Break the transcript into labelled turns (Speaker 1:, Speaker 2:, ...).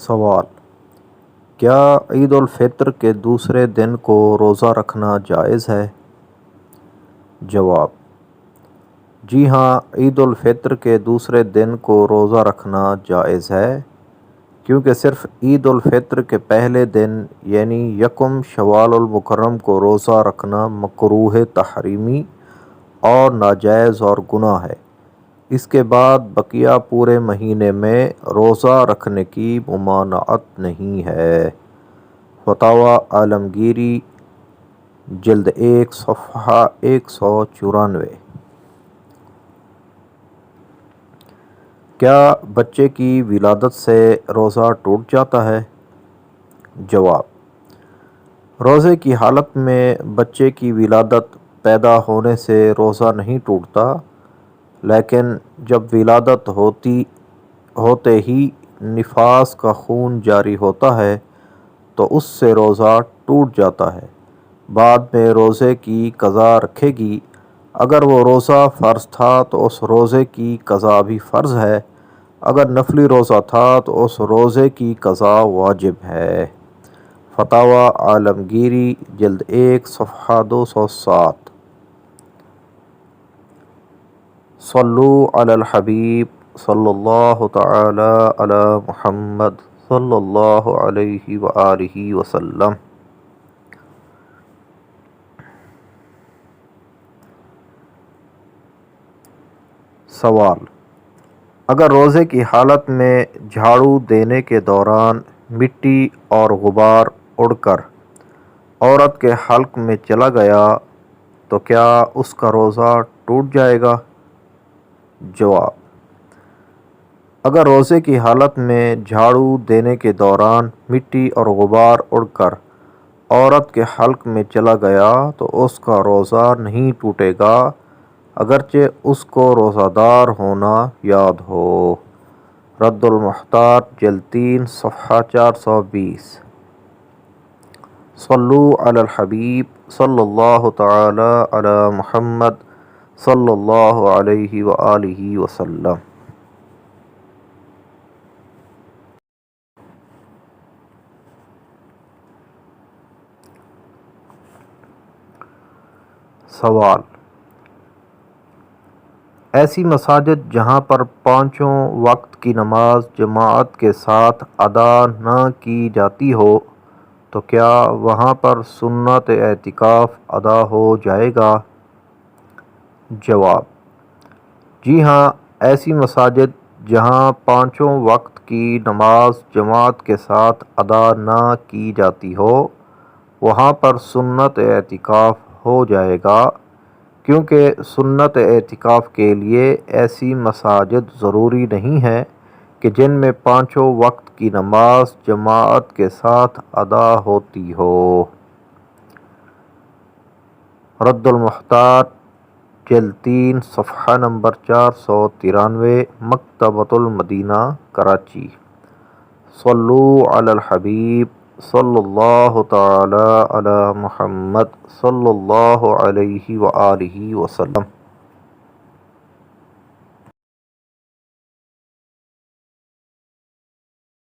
Speaker 1: سوال: کیا عید الفطر کے دوسرے دن کو روزہ رکھنا جائز ہے؟ جواب: جی ہاں، عید الفطر کے دوسرے دن کو روزہ رکھنا جائز ہے، کیونکہ صرف عید الفطر کے پہلے دن یعنی یکم شوال المکرم کو روزہ رکھنا مکروہ تحریمی اور ناجائز اور گناہ ہے۔ اس کے بعد بقیہ پورے مہینے میں روزہ رکھنے کی ممانعت نہیں ہے۔ فتاوی عالمگیری جلد 1 صفحہ 194۔ کیا بچے کی ولادت سے روزہ ٹوٹ جاتا ہے؟ جواب: روزے کی حالت میں بچے کی ولادت پیدا ہونے سے روزہ نہیں ٹوٹتا، لیکن جب ولادت ہوتے ہی نفاس کا خون جاری ہوتا ہے تو اس سے روزہ ٹوٹ جاتا ہے۔ بعد میں روزے کی قضا رکھے گی۔ اگر وہ روزہ فرض تھا تو اس روزے کی قضا بھی فرض ہے، اگر نفلی روزہ تھا تو اس روزے کی قضا واجب ہے۔ فتاوی عالمگیری جلد 1 صفحہ 207۔ صلو علی الحبیب صلی اللہ تعالی علی محمد صلی اللہ علیہ وآلہ وسلم۔ سوال: اگر روزے کی حالت میں جھاڑو دینے کے دوران مٹی اور غبار اڑ کر عورت کے حلق میں چلا گیا تو کیا اس کا روزہ ٹوٹ جائے گا؟ جواب: اگر روزے کی حالت میں جھاڑو دینے کے دوران مٹی اور غبار اڑ کر عورت کے حلق میں چلا گیا تو اس کا روزہ نہیں ٹوٹے گا، اگرچہ اس کو روزہ دار ہونا یاد ہو۔ رد المحتاج جلد 3 صفحہ 420۔ صلو علی الحبیب صلی اللہ تعالی علی محمد صلی اللہ علیہ وآلہ وسلم۔ سوال: ایسی مساجد جہاں پر پانچوں وقت کی نماز جماعت کے ساتھ ادا نہ کی جاتی ہو تو کیا وہاں پر سنت اعتکاف ادا ہو جائے گا؟ جواب: جی ہاں، ایسی مساجد جہاں پانچوں وقت کی نماز جماعت کے ساتھ ادا نہ کی جاتی ہو وہاں پر سنت اعتکاف ہو جائے گا، کیونکہ سنت اعتکاف کے لیے ایسی مساجد ضروری نہیں ہے کہ جن میں پانچوں وقت کی نماز جماعت کے ساتھ ادا ہوتی ہو۔ رد المحتاج جلد 3 صفحہ نمبر 493، مکتبۃ المدینہ کراچی۔ صلو علی الحبیب صلی اللہ تعالی علی محمد صلی اللہ علیہ وآلہ وسلم۔